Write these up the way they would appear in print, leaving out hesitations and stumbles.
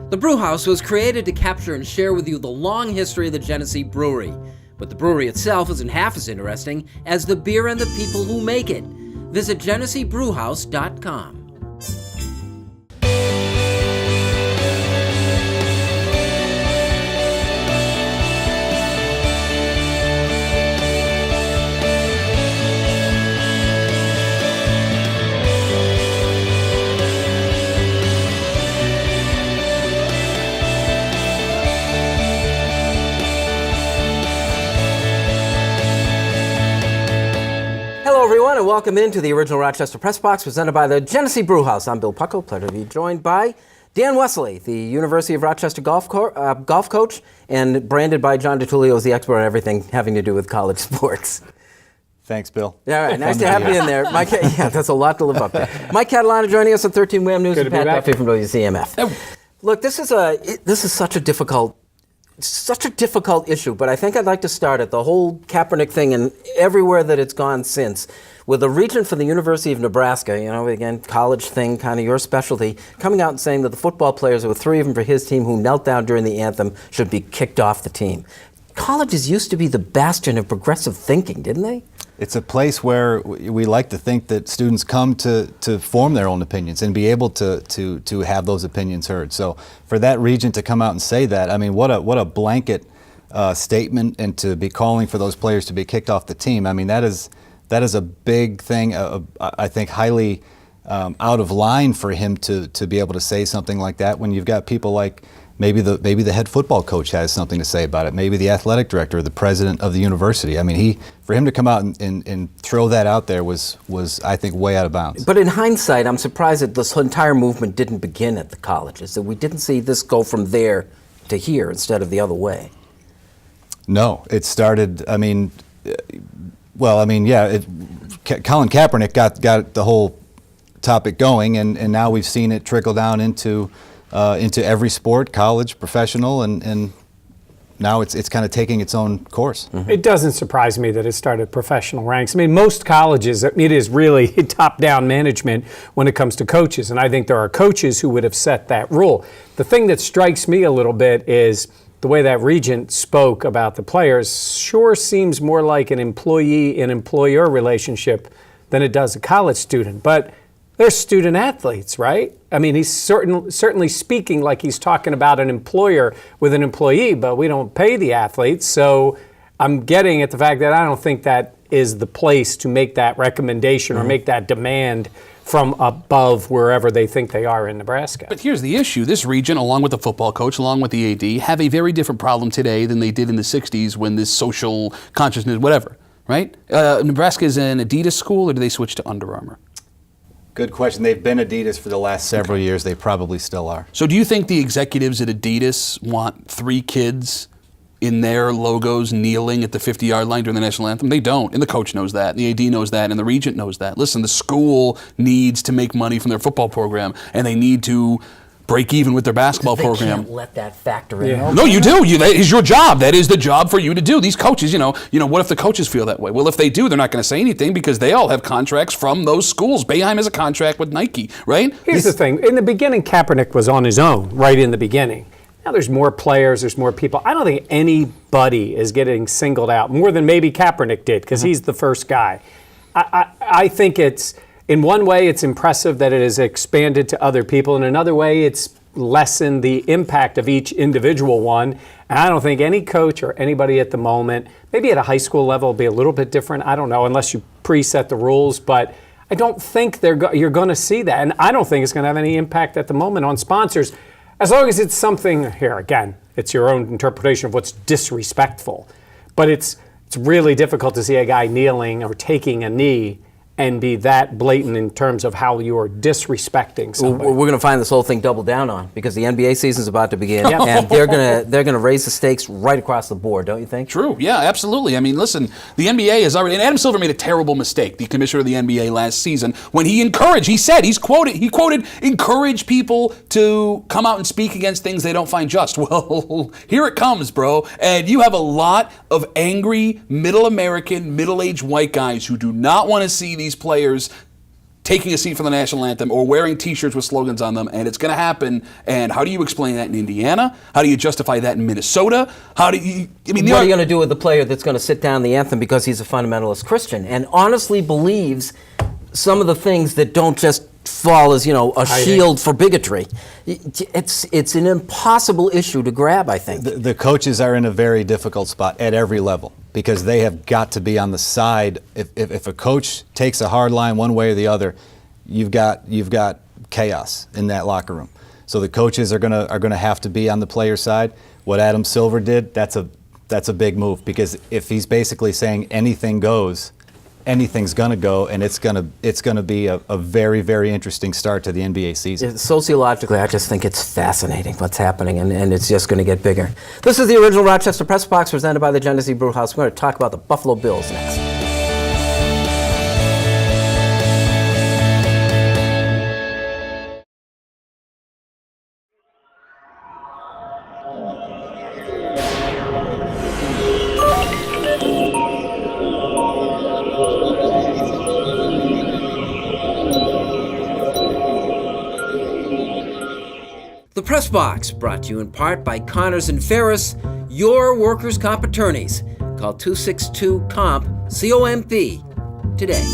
The Brew House was created to capture and share with you the long history of the Genesee Brewery. But the brewery itself isn't half as interesting as the beer and the people who make it. Visit GeneseeBrewHouse.com. Hello, everyone, and welcome into the original Rochester Press Box presented by the Genesee Brew House. I'm Bill Pucko. Pleasure to be joined by Dan Wesley, the University of Rochester golf coach, and branded by John DiTullio as the expert on everything having to do with college sports. Thanks, Bill. All right, nice to have you in there. Mike, yeah, that's a lot to live up to. Mike Catalana joining us on 13 WHAM News and Pat Duffy from WCMF. Look, this is such a difficult issue, but I think I'd like to start at the whole Kaepernick thing and everywhere that it's gone since, with a regent from the University of Nebraska, again, college thing, kind of your specialty, coming out and saying that the football players, there were 3 of them for his team who knelt down during the anthem, should be kicked off the team. Colleges used to be the bastion of progressive thinking, didn't they? It's a place where we like to think that students come to form their own opinions and be able to have those opinions heard. So for that regent to come out and say that, I mean, what a blanket statement, and to be calling for those players to be kicked off the team. I mean, that is a big thing. I think highly out of line for him to be able to say something like that when you've got people like maybe the head football coach has something to say about it. Maybe the athletic director, or the president of the university. I mean, for him to come out and throw that out there was I think way out of bounds. But in hindsight, I'm surprised that this entire movement didn't begin at the colleges, that we didn't see this go from there to here instead of the other way. No, it started. Colin Kaepernick got the whole topic going, and now we've seen it trickle down into every sport, college, professional, and now it's kind of taking its own course. Mm-hmm. It doesn't surprise me that it started professional ranks. I mean, most colleges, it is really top-down management when it comes to coaches, and I think there are coaches who would have set that rule. The thing that strikes me a little bit is the way that regent spoke about the players sure seems more like an employee and employer relationship than it does a college student. But they're student athletes, right? I mean, he's certainly speaking like he's talking about an employer with an employee, but we don't pay the athletes. So I'm getting at the fact that I don't think that is the place to make that recommendation or make that demand from above wherever they think they are in Nebraska. But here's the issue. This region, along with the football coach, along with the AD, have a very different problem today than they did in the 60s when this social consciousness, whatever, right? Nebraska is an Adidas school, or do they switch to Under Armour? Good question. They've been Adidas for the last several years. They probably still are. So do you think the executives at Adidas want 3 kids in their logos kneeling at the 50-yard line during the national anthem? They don't, and the coach knows that, and the AD knows that, and the regent knows that. Listen, the school needs to make money from their football program, and they need to break even with their basketball program. They can't let that factor in. Yeah. No, you do. That is your job. That is the job for you to do. These coaches, what if the coaches feel that way? Well, if they do, they're not going to say anything because they all have contracts from those schools. Boeheim has a contract with Nike, right? Here's the thing. In the beginning, Kaepernick was on his own right in the beginning. Now there's more players, there's more people. I don't think anybody is getting singled out more than maybe Kaepernick did because he's the first guy. I think in one way, it's impressive that it has expanded to other people. In another way, it's lessened the impact of each individual one. And I don't think any coach or anybody at the moment, maybe at a high school level, will be a little bit different. I don't know, unless you preset the rules. But I don't think you're going to see that. And I don't think it's going to have any impact at the moment on sponsors. As long as it's something, here again, it's your own interpretation of what's disrespectful. But it's really difficult to see a guy kneeling or taking a knee and be that blatant in terms of how you're disrespecting somebody. We're going to find this whole thing doubled down on because the NBA season's about to begin, and they're going to raise the stakes right across the board, don't you think? True. Yeah, absolutely. I mean, listen, the NBA has already, and Adam Silver made a terrible mistake, the commissioner of the NBA last season, when he quoted, encourage people to come out and speak against things they don't find just. Well, here it comes, bro. And you have a lot of angry, middle-American, middle-aged white guys who do not want to see these players taking a seat for the national anthem or wearing T-shirts with slogans on them, and it's going to happen. And how do you explain that in Indiana? How do you justify that in Minnesota? How do you? I mean, what are you going to do with the player that's going to sit down the anthem because he's a fundamentalist Christian and honestly believes some of the things that don't just fall as a shield for bigotry? It's an impossible issue to grab, I think. The coaches are in a very difficult spot at every level because they have got to be on the side. If a coach takes a hard line one way or the other, you've got chaos in that locker room. So the coaches are gonna have to be on the player side. What Adam Silver did, that's a big move, because if he's basically saying anything goes, anything's going to go, and it's going to be a very, very interesting start to the NBA season. Sociologically, I just think it's fascinating what's happening, and it's just going to get bigger. This is the original Rochester Press Box presented by the Genesee Brew House. We're going to talk about the Buffalo Bills next. The Press Box, brought to you in part by Connors and Ferris, your workers' comp attorneys. Call 262-COMP, C-O-M-P, today.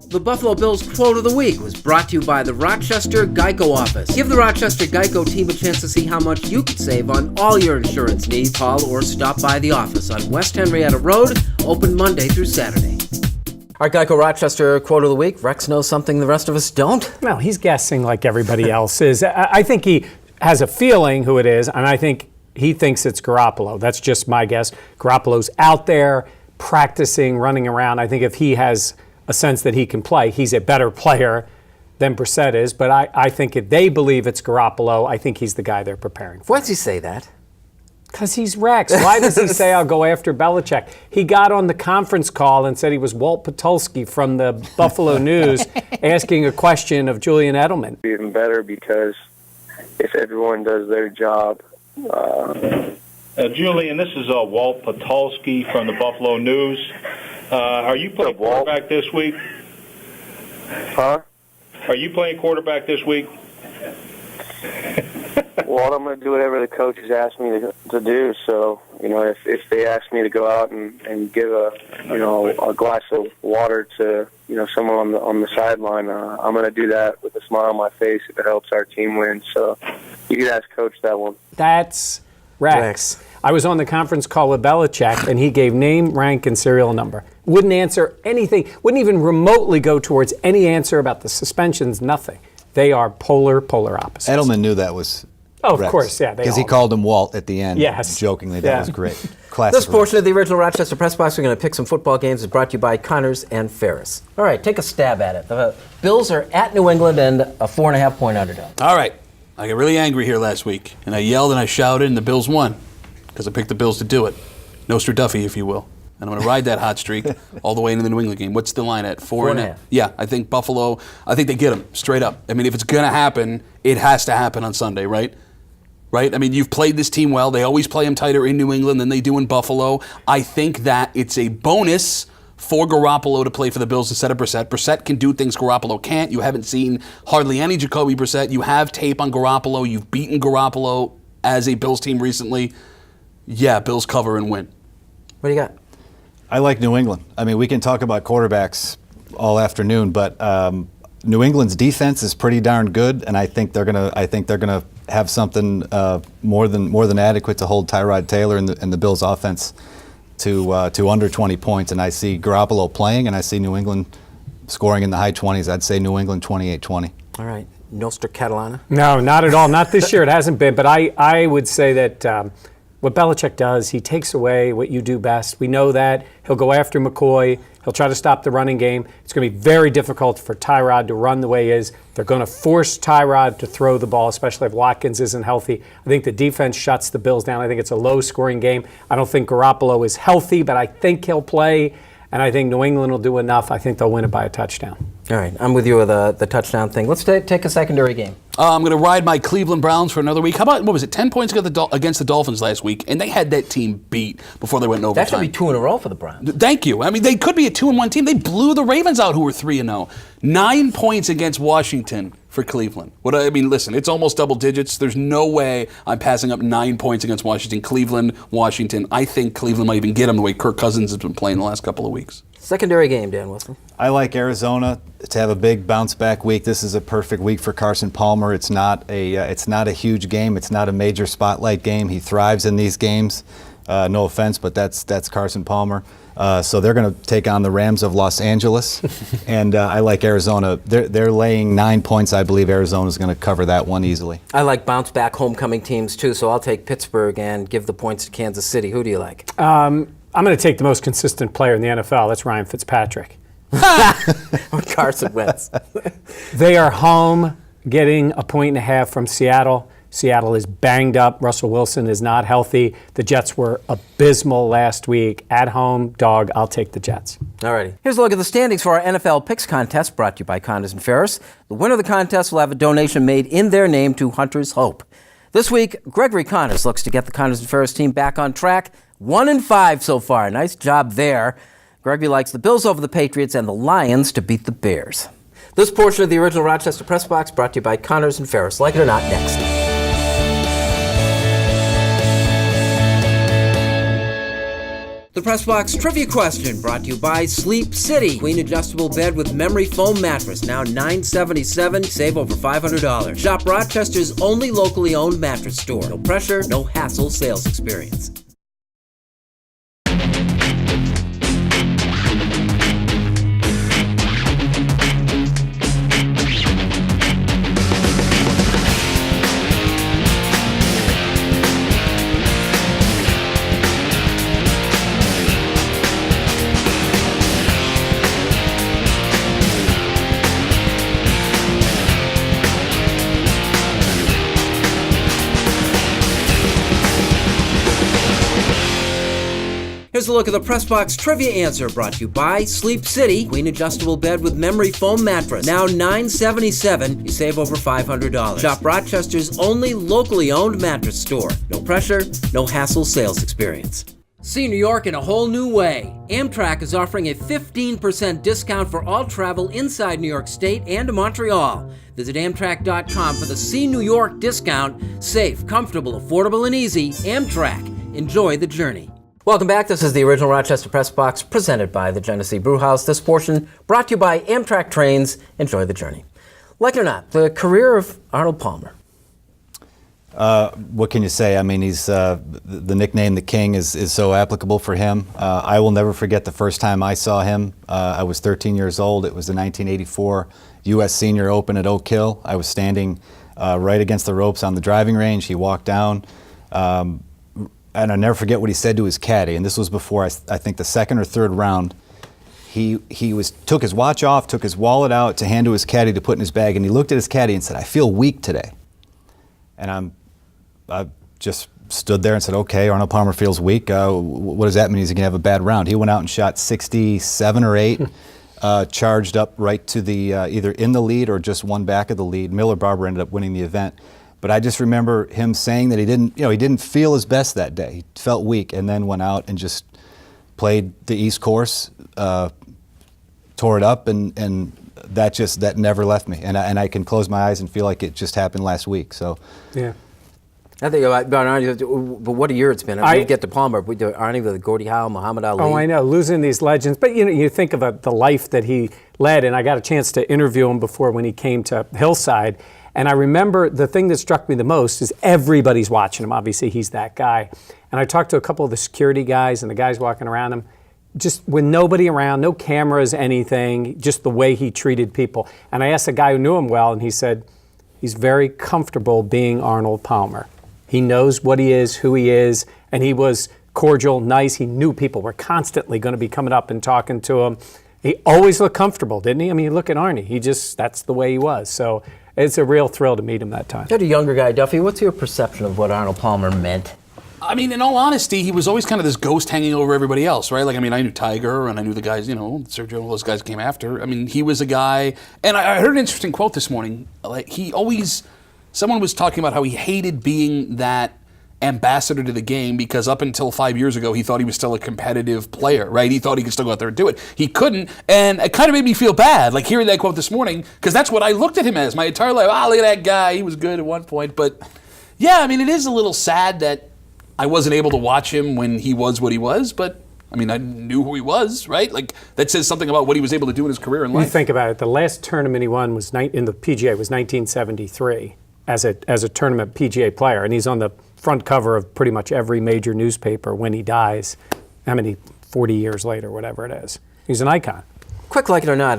The Buffalo Bills Quote of the Week was brought to you by the Rochester Geico Office. Give the Rochester Geico team a chance to see how much you could save on all your insurance needs. Call or stop by the office on West Henrietta Road, open Monday through Saturday. Our Geico Rochester Quote of the Week. Rex knows something the rest of us don't. Well, he's guessing like everybody else is. I think he has a feeling who it is, and I think he thinks it's Garoppolo. That's just my guess. Garoppolo's out there practicing, running around. I think if he has a sense that he can play, he's a better player than Brissett is. But I think if they believe it's Garoppolo, I think he's the guy they're preparing for. Why does he say that? Because he's Rex. Why does he say I'll go after Belichick? He got on the conference call and said he was Walt Patulski from the Buffalo News asking a question of Julian Edelman. Even better, because if everyone does their job. Julian, this is Walt Patulski from the Buffalo News. Are you playing quarterback this week? Huh? Are you playing quarterback this week? Well, I'm going to do whatever the coaches ask me to do. So, if they ask me to go out and give a glass of water to someone on the sideline, I'm going to do that with a smile on my face if it helps our team win. So, you can ask Coach that one. That's Rex. I was on the conference call with Belichick, and he gave name, rank, and serial number. Wouldn't answer anything. Wouldn't even remotely go towards any answer about the suspensions. Nothing. They are polar opposites. Edelman knew that was. Oh, of Rex, course, yeah. Because he called him Walt at the end. Yes. Jokingly, that was great. Classic. This portion of the original Rochester Press Box, we're going to pick some football games, is brought to you by Connors and Ferris. All right, take a stab at it. The Bills are at New England and a 4.5-point underdog. All right. I got really angry here last week, and I yelled and I shouted, and the Bills won because I picked the Bills to do it. Nostra Duffy, if you will. And I'm going to ride that hot streak all the way into the New England game. What's the line at? 4.5? Yeah, I think Buffalo, I think they get them straight up. I mean, if it's going to happen, it has to happen on Sunday, right? Right? I mean, you've played this team well. They always play them tighter in New England than they do in Buffalo. I think that it's a bonus for Garoppolo to play for the Bills instead of Brissett. Brissett can do things Garoppolo can't. You haven't seen hardly any Jacoby Brissett. You have tape on Garoppolo. You've beaten Garoppolo as a Bills team recently. Yeah, Bills cover and win. What do you got? I like New England. I mean, we can talk about quarterbacks all afternoon, but New England's defense is pretty darn good, and I think they're gonna have something more than adequate to hold Tyrod Taylor and the Bills' offense to under 20 points. And I see Garoppolo playing, and I see New England scoring in the high 20s. I'd say New England 28-20. All right, Nostra Catalana. No, not at all. Not this year. It hasn't been. But I would say that. What Belichick does, he takes away what you do best. We know that. He'll go after McCoy. He'll try to stop the running game. It's going to be very difficult for Tyrod to run the way he is. They're going to force Tyrod to throw the ball, especially if Watkins isn't healthy. I think the defense shuts the Bills down. I think it's a low-scoring game. I don't think Garoppolo is healthy, but I think he'll play, and I think New England will do enough. I think they'll win it by a touchdown. All right, I'm with you with the touchdown thing. Let's take a secondary game. I'm going to ride my Cleveland Browns for another week. How about, 10 points against the Dolphins last week, and they had that team beat before they went in overtime. That should be 2 in a row for the Browns. Thank you. I mean, they could be a 2-1 team. They blew the Ravens out, who were 3-0. 9 points against Washington for Cleveland. Listen, it's almost double digits. There's no way I'm passing up 9 points against Washington. Cleveland, Washington. I think Cleveland might even get them the way Kirk Cousins has been playing the last couple of weeks. Secondary game, Dan Wesley. I like Arizona to have a big bounce back week. This is a perfect week for Carson Palmer. It's not a huge game. It's not a major spotlight game. He thrives in these games. No offense, but that's Carson Palmer. So they're going to take on the Rams of Los Angeles, and I like Arizona. They're laying 9 points. I believe Arizona's going to cover that one easily. I like bounce back homecoming teams too, so I'll take Pittsburgh and give the points to Kansas City. Who do you like? I'm going to take the most consistent player in the NFL. That's Ryan Fitzpatrick. Or Carson Wentz. They are home, getting a 1.5 from Seattle. Seattle is banged up. Russell Wilson is not healthy. The Jets were abysmal last week. At home, dog, I'll take the Jets. All righty. Here's a look at the standings for our NFL Picks contest, brought to you by Connors and Ferris. The winner of the contest will have a donation made in their name to Hunter's Hope. This week, Gregory Connors looks to get the Connors and Ferris team back on track. 1-5 so far. Nice job there. Gregory likes the Bills over the Patriots and the Lions to beat the Bears. This portion of the original Rochester Press Box brought to you by Connors and Ferris. Like it or not, next. The Press Box Trivia Question brought to you by Sleep City. Queen adjustable bed with memory foam mattress, now $977. Save over $500. Shop Rochester's only locally owned mattress store. No pressure, no hassle sales experience. Here's a look at the Press Box Trivia answer brought to you by Sleep City. Queen adjustable bed with memory foam mattress. Now $977. You save over $500. Shop Rochester's only locally owned mattress store. No pressure, no hassle sales experience. See New York in a whole new way. Amtrak is offering a 15% discount for all travel inside New York State and to Montreal. Visit Amtrak.com for the See New York discount. Safe, comfortable, affordable, and easy. Amtrak. Enjoy the journey. Welcome back. This is the original Rochester Press Box presented by the Genesee Brew House. This portion brought to you by Amtrak Trains. Enjoy the journey. Like it or not, the career of Arnold Palmer. What can you say? I mean, he's the nickname "The King" is so applicable for him. I will never forget the first time I saw him. I was 13 years old. It was the 1984 U.S. Senior Open at Oak Hill. I was standing right against the ropes on the driving range. He walked down. And I'll never forget what he said to his caddy, and this was before I think the second or third round. He took his watch off, took his wallet out to hand to his caddy to put in his bag, and he looked at his caddy and said, "I feel weak today." And I just stood there and said, "Okay, Arnold Palmer feels weak. What does that mean? He's going to have a bad round." He went out and shot 67 or 8, charged up right to the either in the lead or just one back of the lead. Miller Barber ended up winning the event. But I just remember him saying that he didn't feel his best that day. He felt weak, and then went out and just played the East Course, tore it up, and that never left me. And I can close my eyes and feel like it just happened last week. So, yeah. I think about Arnie, but what a year it's been. I mean, we get to Palmer, we do Arnie with Gordie Howe, Muhammad Ali. Oh, I know, losing these legends. But you think of the life that he led, and I got a chance to interview him before when he came to Hillside. And I remember the thing that struck me the most is everybody's watching him. Obviously, he's that guy. And I talked to a couple of the security guys and the guys walking around him, just with nobody around, no cameras, anything, just the way he treated people. And I asked a guy who knew him well, and he said, he's very comfortable being Arnold Palmer. He knows what he is, who he is, and he was cordial, nice. He knew people were constantly going to be coming up and talking to him. He always looked comfortable, didn't he? I mean, you look at Arnie, that's the way he was. So it's a real thrill to meet him that time. You're a younger guy, Duffy. What's your perception of what Arnold Palmer meant I mean, in all honesty, he was always kind of this ghost hanging over everybody else, right? Like, I mean, I knew Tiger, and I knew the guys, Sergio, all those guys came after. I mean, he was a guy, and I heard an interesting quote this morning. Like, someone was talking about how he hated being that ambassador to the game because up until 5 years ago, he thought he was still a competitive player, right? He thought he could still go out there and do it. He couldn't, and it kind of made me feel bad, like hearing that quote this morning, because that's what I looked at him as my entire life. Look at that guy. He was good at one point. But, yeah, I mean, it is a little sad that I wasn't able to watch him when he was what he was, but, I mean, I knew who he was, right? Like, that says something about what he was able to do in his career and life. You think about it. The last tournament he won was in the PGA was 1973 as a tournament PGA player, and he's on the front cover of pretty much every major newspaper when he dies. 40 years later, whatever it is. He's an icon. Quick, like it or not,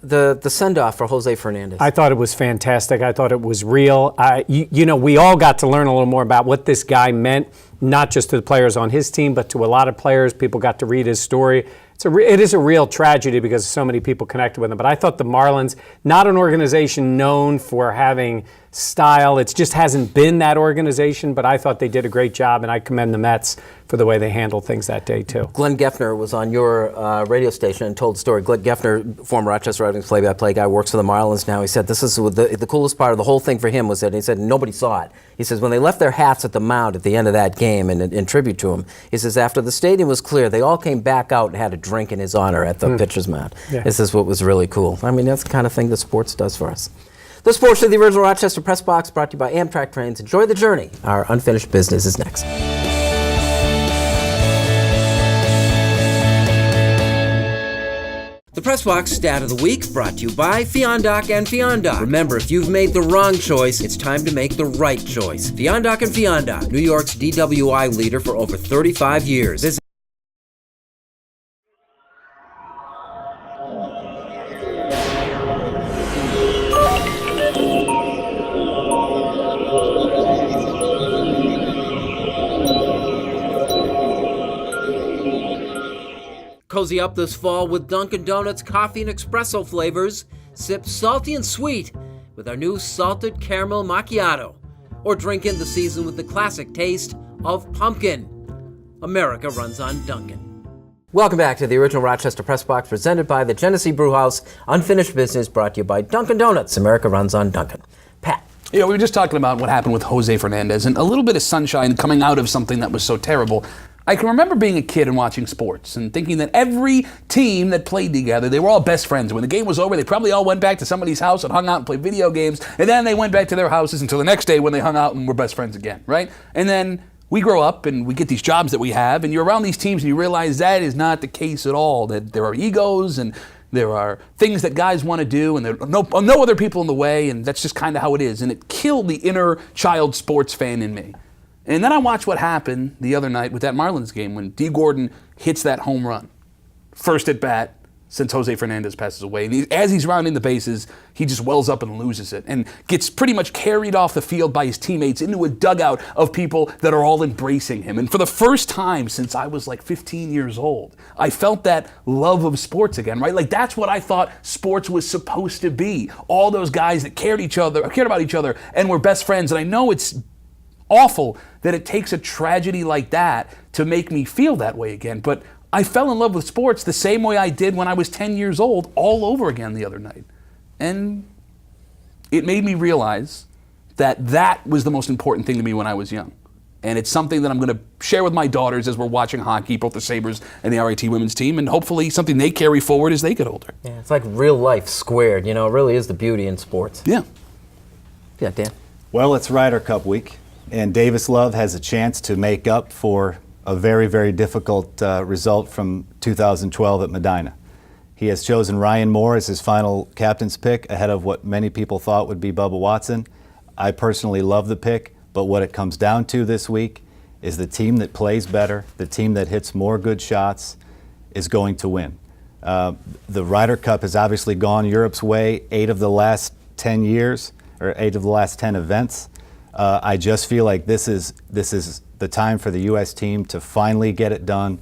the send-off for Jose Fernandez. I thought it was fantastic. I thought it was real. We all got to learn a little more about what this guy meant, not just to the players on his team, but to a lot of players. People got to read his story. It is a real tragedy because so many people connected with him. But I thought the Marlins, not an organization known for having style, it just hasn't been that organization, but I thought they did a great job, and I commend the Mets for the way they handled things that day, too. Glenn Geffner was on your radio station and told the story. Glenn Geffner, former Rochester Red Wings play-by-play guy, works for the Marlins now. He said this is the coolest part of the whole thing for him was that he said nobody saw it. He says when they left their hats at the mound at the end of that game and in tribute to him, he says after the stadium was clear, they all came back out and had a drink in his honor at the pitcher's mound. Yeah. This is what was really cool. I mean, that's the kind of thing that sports does for us. This portion of the original Rochester Press Box brought to you by Amtrak Trains. Enjoy the journey. Our unfinished business is next. The Press Box Stat of the Week brought to you by Fiondoc and Fiondoc. Remember, if you've made the wrong choice, it's time to make the right choice. Fiondoc and Fiondoc, New York's DWI leader for over 35 years. Cozy up this fall with Dunkin' Donuts coffee and espresso flavors. Sip salty and sweet with our new salted caramel macchiato. Or drink in the season with the classic taste of pumpkin. America runs on Dunkin'. Welcome back to the original Rochester Press Box presented by the Genesee Brew House. Unfinished business brought to you by Dunkin' Donuts. America runs on Dunkin'. Pat. We were just talking about what happened with Jose Fernandez and a little bit of sunshine coming out of something that was so terrible. I can remember being a kid and watching sports and thinking that every team that played together, they were all best friends. When the game was over, they probably all went back to somebody's house and hung out and played video games, and then they went back to their houses until the next day when they hung out and were best friends again, right? And then we grow up and we get these jobs that we have, and you're around these teams and you realize that is not the case at all, that there are egos and there are things that guys want to do, and there are no other people in the way, and that's just kind of how it is. And it killed the inner child sports fan in me. And then I watched what happened the other night with that Marlins game when D. Gordon hits that home run. First at bat since Jose Fernandez passes away. And as he's rounding the bases, he just wells up and loses it and gets pretty much carried off the field by his teammates into a dugout of people that are all embracing him. And for the first time since I was like 15 years old, I felt that love of sports again, right? Like that's what I thought sports was supposed to be. All those guys that cared about each other and were best friends. And I know it's awful that it takes a tragedy like that to make me feel that way again. But I fell in love with sports the same way I did when I was 10 years old all over again the other night. And it made me realize that that was the most important thing to me when I was young. And it's something that I'm going to share with my daughters as we're watching hockey, both the Sabres and the RIT women's team, and hopefully something they carry forward as they get older. Yeah, it's like real life squared. It really is the beauty in sports. Yeah. Yeah, Dan. Well, it's Ryder Cup week. And Davis Love has a chance to make up for a very, very difficult result from 2012 at Medina. He has chosen Ryan Moore as his final captain's pick ahead of what many people thought would be Bubba Watson. I personally love the pick, but what it comes down to this week is the team that plays better, the team that hits more good shots is going to win. The Ryder Cup has obviously gone Europe's way 8 of the last 10 years, or 8 of the last 10 events. I just feel like this is the time for the U.S. team to finally get it done.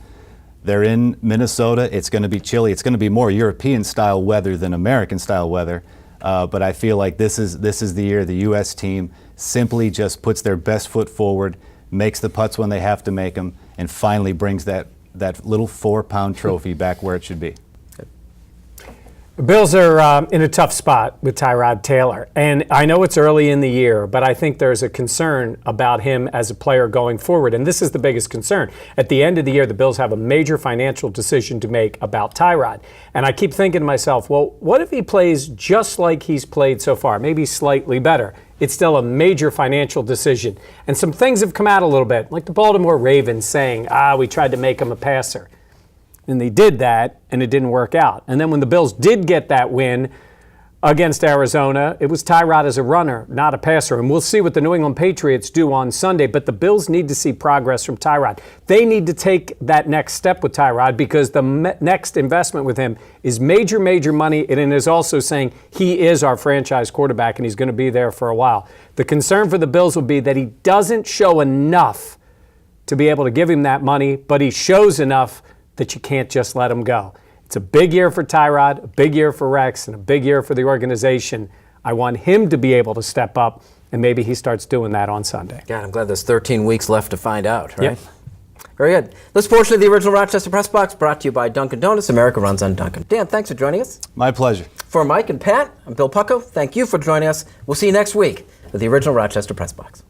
They're in Minnesota. It's going to be chilly. It's going to be more European-style weather than American-style weather. But I feel like this is the year the U.S. team simply just puts their best foot forward, makes the putts when they have to make them, and finally brings that little 4-pound trophy back where it should be. The Bills are in a tough spot with Tyrod Taylor. And I know it's early in the year, but I think there's a concern about him as a player going forward. And this is the biggest concern. At the end of the year, the Bills have a major financial decision to make about Tyrod. And I keep thinking to myself, well, what if he plays just like he's played so far, maybe slightly better? It's still a major financial decision. And some things have come out a little bit, like the Baltimore Ravens saying, we tried to make him a passer. And they did that, and it didn't work out. And then when the Bills did get that win against Arizona, it was Tyrod as a runner, not a passer. And we'll see what the New England Patriots do on Sunday, but the Bills need to see progress from Tyrod. They need to take that next step with Tyrod because the next investment with him is major, major money, and it is also saying he is our franchise quarterback, and he's going to be there for a while. The concern for the Bills will be that he doesn't show enough to be able to give him that money, but he shows enough that you can't just let him go. It's a big year for Tyrod, a big year for Rex, and a big year for the organization. I want him to be able to step up, and maybe he starts doing that on Sunday. God, I'm glad there's 13 weeks left to find out, right? Yep. Very good. This portion of the original Rochester Press Box brought to you by Dunkin' Donuts. America runs on Dunkin'. Dan, thanks for joining us. My pleasure. For Mike and Pat, I'm Bill Pucko. Thank you for joining us. We'll see you next week with the original Rochester Press Box.